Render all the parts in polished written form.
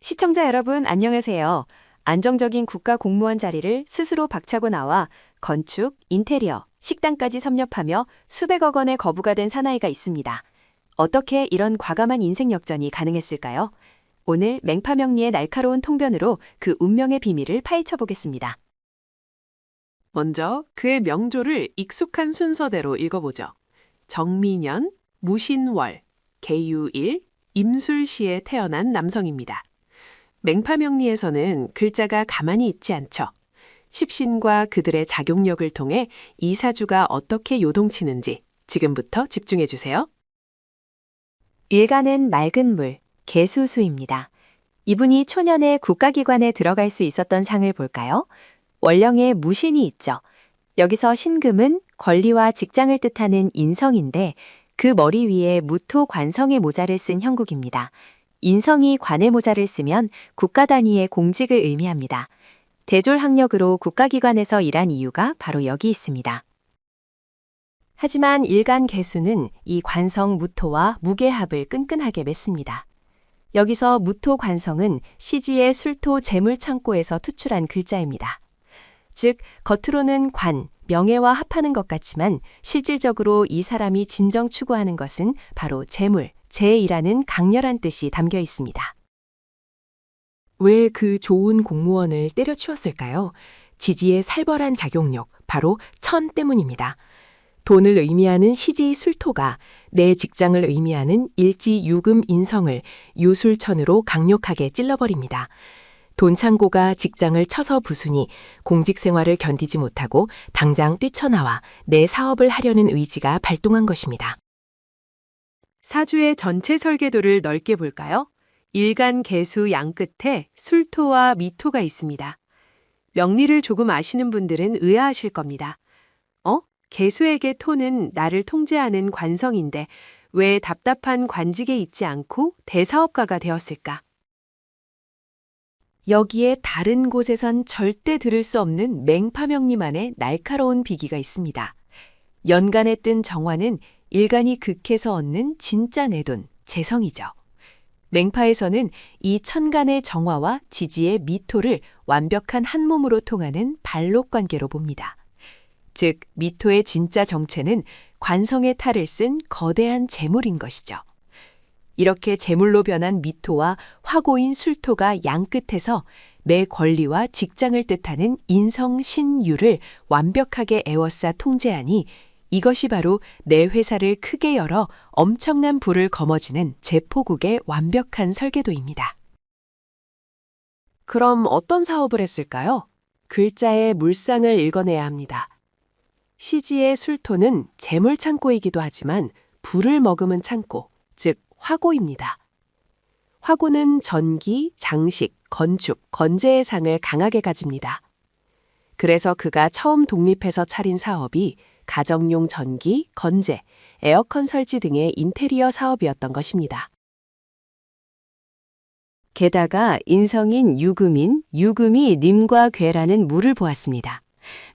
시청자 여러분, 안녕하세요. 안정적인 국가 공무원 자리를 스스로 박차고 나와 건축, 인테리어, 식당까지 섭렵하며 수백억 원의 거부가 된 사나이가 있습니다. 어떻게 이런 과감한 인생 역전이 가능했을까요? 오늘 맹파명리의 날카로운 통변으로 그 운명의 비밀을 파헤쳐 보겠습니다. 먼저 그의 명조를 익숙한 순서대로 읽어보죠. 정민년, 무신월, 계유일, 임술시에 태어난 남성입니다. 맹파명리에서는 글자가 가만히 있지 않죠. 십신과 그들의 작용력을 통해 이 사주가 어떻게 요동치는지 지금부터 집중해 주세요. 일간은 맑은 물, 개수수입니다. 이분이 초년에 국가기관에 들어갈 수 있었던 상을 볼까요? 원령에 무신이 있죠. 여기서 신금은 권리와 직장을 뜻하는 인성인데 그 머리 위에 무토 관성의 모자를 쓴 형국입니다. 인성이 관의 모자를 쓰면 국가 단위의 공직을 의미합니다. 대졸학력으로 국가기관에서 일한 이유가 바로 여기 있습니다. 하지만 일간 개수는 이 관성 무토와 무게합을 끈끈하게 맺습니다. 여기서 무토 관성은 시지의 술토 재물창고에서 투출한 글자입니다. 즉, 겉으로는 관, 명예와 합하는 것 같지만 실질적으로 이 사람이 진정 추구하는 것은 바로 재물, 재이라는 강렬한 뜻이 담겨 있습니다. 왜 그 좋은 공무원을 때려치웠을까요? 지지의 살벌한 작용력, 바로 천 때문입니다. 돈을 의미하는 시지 술토가 내 직장을 의미하는 일지 유금 인성을 유술천으로 강력하게 찔러버립니다. 돈창고가 직장을 쳐서 부수니 공직 생활을 견디지 못하고 당장 뛰쳐나와 내 사업을 하려는 의지가 발동한 것입니다. 사주의 전체 설계도를 넓게 볼까요? 일간 개수 양 끝에 술토와 미토가 있습니다. 명리를 조금 아시는 분들은 의아하실 겁니다. 개수에게 토는 나를 통제하는 관성인데 왜 답답한 관직에 있지 않고 대사업가가 되었을까? 여기에 다른 곳에선 절대 들을 수 없는 맹파명리만의 날카로운 비기가 있습니다. 연간에 뜬 정화는 일간이 극해서 얻는 진짜 내돈, 재성이죠. 맹파에서는 이 천간의 정화와 지지의 미토를 완벽한 한 몸으로 통하는 발록관계로 봅니다. 즉, 미토의 진짜 정체는 관성의 탈을 쓴 거대한 재물인 것이죠. 이렇게 재물로 변한 미토와 화고인 술토가 양 끝에서 매 권리와 직장을 뜻하는 인성신유를 완벽하게 에워싸 통제하니 이것이 바로 내 회사를 크게 열어 엄청난 부를 거머쥐는 제포국의 완벽한 설계도입니다. 그럼 어떤 사업을 했을까요? 글자의 물상을 읽어내야 합니다. 시지의 술토는 재물창고이기도 하지만 불을 머금은 창고, 즉 화고입니다. 화고는 전기, 장식, 건축, 건재의 상을 강하게 가집니다. 그래서 그가 처음 독립해서 차린 사업이 가정용 전기, 건재, 에어컨 설치 등의 인테리어 사업이었던 것입니다. 게다가 인성인 유금이 님과 괴라는 물을 보았습니다.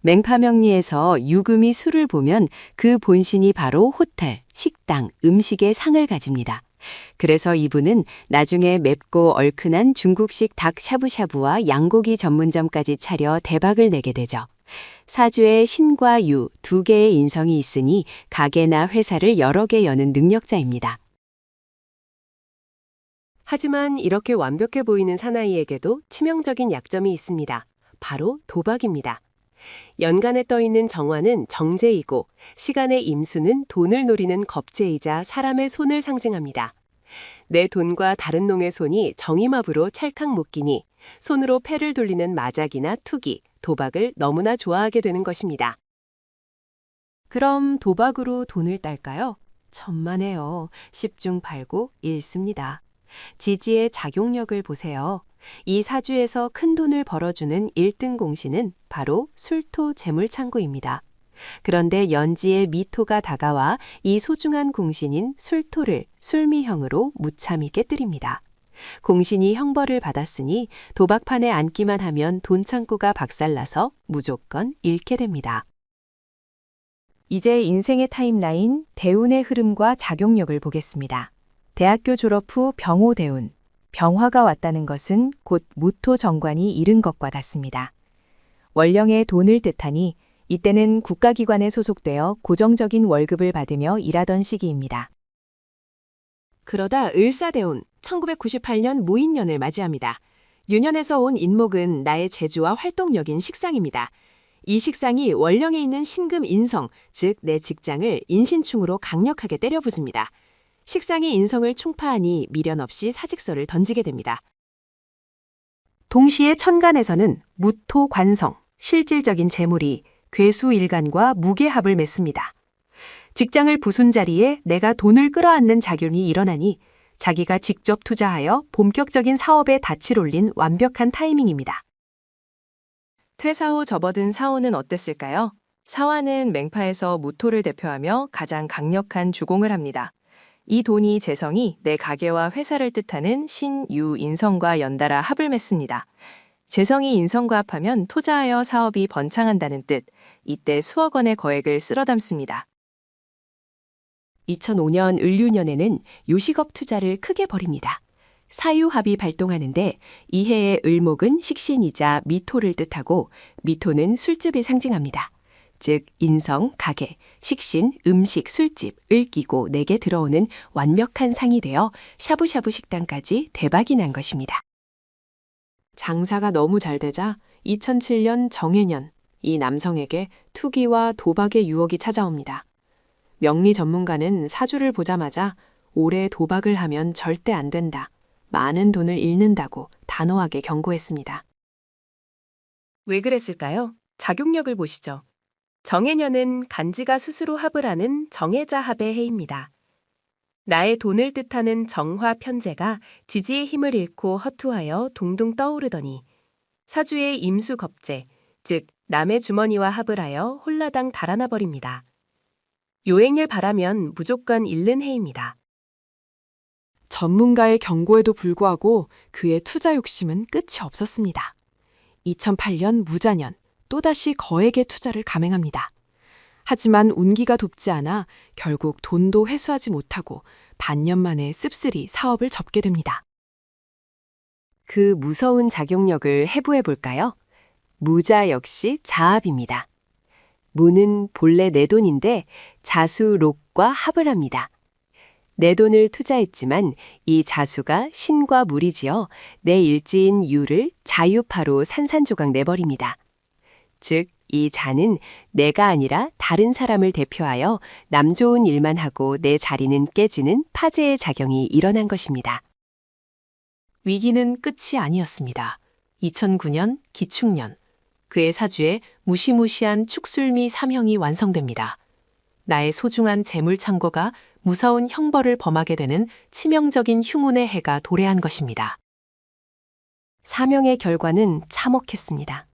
맹파명리에서 유금이 수를 보면 그 본신이 바로 호텔, 식당, 음식의 상을 가집니다. 그래서 이분은 나중에 맵고 얼큰한 중국식 닭 샤브샤브와 양고기 전문점까지 차려 대박을 내게 되죠. 사주에 신과 유 두 개의 인성이 있으니 가게나 회사를 여러 개 여는 능력자입니다. 하지만 이렇게 완벽해 보이는 사나이에게도 치명적인 약점이 있습니다. 바로 도박입니다. 연간에 떠있는 정화는 정제이고 시간의 임수는 돈을 노리는 겁제이자 사람의 손을 상징합니다. 내 돈과 다른 놈의 손이 정임합으로 찰칵 묶이니 손으로 패를 돌리는 마작이나 투기, 도박을 너무나 좋아하게 되는 것입니다. 그럼 도박으로 돈을 딸까요? 천만에요. 10중 8구 1습니다. 지지의 작용력을 보세요. 이 사주에서 큰 돈을 벌어주는 1등 공신은 바로 술토 재물창고입니다. 그런데 연지의 미토가 다가와 이 소중한 공신인 술토를 술미형으로 무참히 깨뜨립니다. 공신이 형벌을 받았으니 도박판에 앉기만 하면 돈창고가 박살나서 무조건 잃게 됩니다. 이제 인생의 타임라인, 대운의 흐름과 작용력을 보겠습니다. 대학교 졸업 후 병호대운, 병화가 왔다는 것은 곧 무토 정관이 이른 것과 같습니다. 월령의 돈을 뜻하니 이때는 국가기관에 소속되어 고정적인 월급을 받으며 일하던 시기입니다. 그러다 을사대운 1998년 모인년을 맞이합니다. 유년에서 온 인목은 나의 재주와 활동력인 식상입니다. 이 식상이 월령에 있는 신금 인성, 즉 내 직장을 인신충으로 강력하게 때려부숩니다. 식상이 인성을 충파하니 미련 없이 사직서를 던지게 됩니다. 동시에 천간에서는 무토 관성, 실질적인 재물이 괴수일간과 무게합을 맺습니다. 직장을 부순 자리에 내가 돈을 끌어안는 작용이 일어나니 자기가 직접 투자하여 본격적인 사업에 닻을 올린 완벽한 타이밍입니다. 퇴사 후 접어든 사오는 어땠을까요? 사화는 맹파에서 무토를 대표하며 가장 강력한 주공을 합니다. 이 돈이 재성이 내 가게와 회사를 뜻하는 신, 유, 인성과 연달아 합을 맺습니다. 재성이 인성과 합하면 투자하여 사업이 번창한다는 뜻, 이때 수억 원의 거액을 쓸어 담습니다. 2005년 을류년에는 요식업 투자를 크게 벌입니다. 사유합이 발동하는데 이 해의 을목은 식신이자 미토를 뜻하고 미토는 술집을 상징합니다. 즉 인성, 가게, 식신, 음식, 술집을 끼고 내게 들어오는 완벽한 상이 되어 샤브샤브 식당까지 대박이 난 것입니다. 장사가 너무 잘 되자 2007년 정해년, 이 남성에게 투기와 도박의 유혹이 찾아옵니다. 명리 전문가는 사주를 보자마자 올해 도박을 하면 절대 안 된다. 많은 돈을 잃는다고 단호하게 경고했습니다. 왜 그랬을까요? 작용력을 보시죠. 정해년은 간지가 스스로 합을 하는 정해자 합의 해입니다. 나의 돈을 뜻하는 정화 편재가 지지의 힘을 잃고 허투하여 동동 떠오르더니 사주의 임수겁재, 즉 남의 주머니와 합을 하여 홀라당 달아나 버립니다. 요행을 바라면 무조건 잃는 해입니다. 전문가의 경고에도 불구하고 그의 투자 욕심은 끝이 없었습니다. 2008년 무자년, 또다시 거액의 투자를 감행합니다. 하지만 운기가 돕지 않아 결국 돈도 회수하지 못하고 반년 만에 씁쓸히 사업을 접게 됩니다. 그 무서운 작용력을 해부해 볼까요? 무자 역시 자합입니다. 무는 본래 내 돈인데 자수, 록과 합을 합니다. 내 돈을 투자했지만 이 자수가 신과 물이지어 내 일지인 유를 자유파로 산산조각 내버립니다. 즉, 이 자는 내가 아니라 다른 사람을 대표하여 남 좋은 일만 하고 내 자리는 깨지는 파재의 작용이 일어난 것입니다. 위기는 끝이 아니었습니다. 2009년 기축년, 그의 사주에 무시무시한 축술미 3형이 완성됩니다. 나의 소중한 재물창고가 무서운 형벌을 범하게 되는 치명적인 흉운의 해가 도래한 것입니다. 사명의 결과는 참혹했습니다.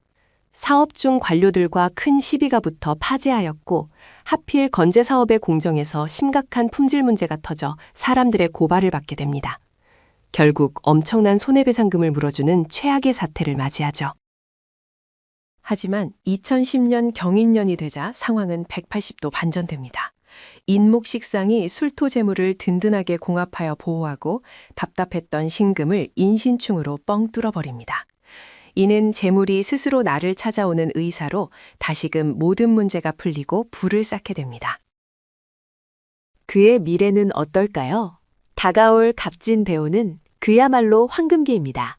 사업 중 관료들과 큰 시비가 붙어 파재하였고 하필 건재 사업의 공정에서 심각한 품질 문제가 터져 사람들의 고발을 받게 됩니다. 결국 엄청난 손해배상금을 물어주는 최악의 사태를 맞이하죠. 하지만 2010년 경인년이 되자 상황은 180도 반전됩니다. 인목식상이 술토 재물을 든든하게 공합하여 보호하고 답답했던 신금을 인신충으로 뻥 뚫어버립니다. 이는 재물이 스스로 나를 찾아오는 의사로 다시금 모든 문제가 풀리고 불을 쌓게 됩니다. 그의 미래는 어떨까요? 다가올 갑진대오는 그야말로 황금기입니다.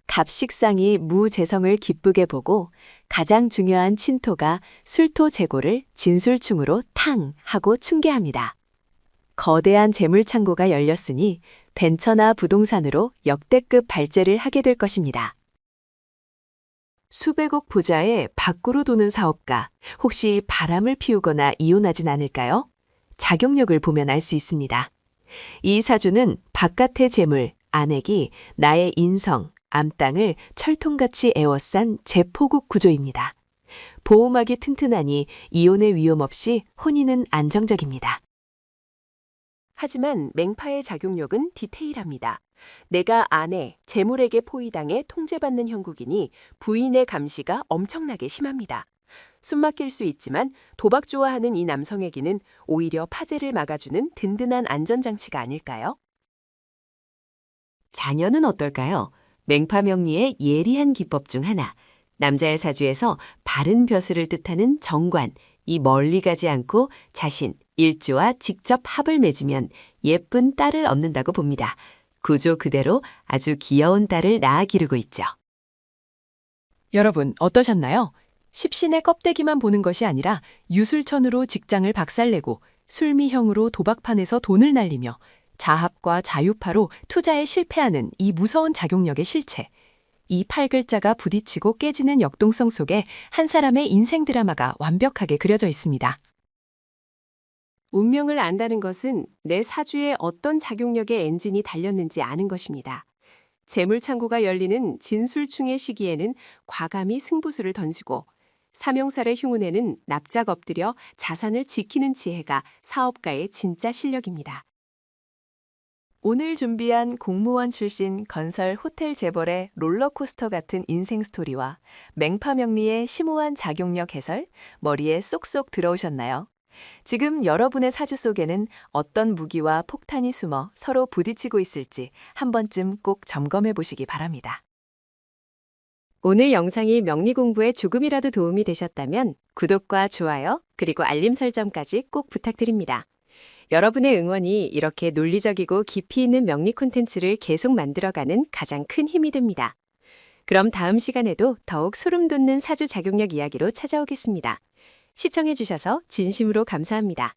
갑식상이 무재성을 기쁘게 보고 가장 중요한 친토가 술토 재고를 진술충으로 탕 하고 충계합니다. 거대한 재물창고가 열렸으니 벤처나 부동산으로 역대급 발제를 하게 될 것입니다. 수백억 부자의 밖으로 도는 사업가, 혹시 바람을 피우거나 이혼하진 않을까요? 작용력을 보면 알 수 있습니다. 이 사주는 바깥의 재물, 안액이 나의 인성, 암땅을 철통같이 에워싼 제포국 구조입니다. 보호막이 튼튼하니 이혼의 위험 없이 혼인은 안정적입니다. 하지만 맹파의 작용력은 디테일합니다. 내가 아내, 재물에게 포위당해 통제받는 형국이니 부인의 감시가 엄청나게 심합니다. 숨막힐 수 있지만 도박 좋아하는 이 남성에게는 오히려 파재를 막아주는 든든한 안전장치가 아닐까요? 자녀는 어떨까요? 맹파명리의 예리한 기법 중 하나. 남자의 사주에서 바른 벼슬을 뜻하는 정관, 이 멀리 가지 않고 자신, 일조와 직접 합을 맺으면 예쁜 딸을 얻는다고 봅니다. 구조 그대로 아주 귀여운 딸을 낳아 기르고 있죠. 여러분, 어떠셨나요? 십신의 껍데기만 보는 것이 아니라 유술천으로 직장을 박살내고 술미형으로 도박판에서 돈을 날리며 자합과 자유파로 투자에 실패하는 이 무서운 작용력의 실체. 이 8글자가 부딪히고 깨지는 역동성 속에 한 사람의 인생 드라마가 완벽하게 그려져 있습니다. 운명을 안다는 것은 내 사주에 어떤 작용력의 엔진이 달렸는지 아는 것입니다. 재물창고가 열리는 진술충의 시기에는 과감히 승부수를 던지고 사명살의 흉운에는 납작 엎드려 자산을 지키는 지혜가 사업가의 진짜 실력입니다. 오늘 준비한 공무원 출신 건설 호텔 재벌의 롤러코스터 같은 인생 스토리와 맹파명리의 심오한 작용력 해설, 머리에 쏙쏙 들어오셨나요? 지금 여러분의 사주 속에는 어떤 무기와 폭탄이 숨어 서로 부딪히고 있을지 한 번쯤 꼭 점검해 보시기 바랍니다. 오늘 영상이 명리 공부에 조금이라도 도움이 되셨다면 구독과 좋아요, 그리고 알림 설정까지 꼭 부탁드립니다. 여러분의 응원이 이렇게 논리적이고 깊이 있는 명리 콘텐츠를 계속 만들어가는 가장 큰 힘이 됩니다. 그럼 다음 시간에도 더욱 소름 돋는 사주 작용력 이야기로 찾아오겠습니다. 시청해주셔서 진심으로 감사합니다.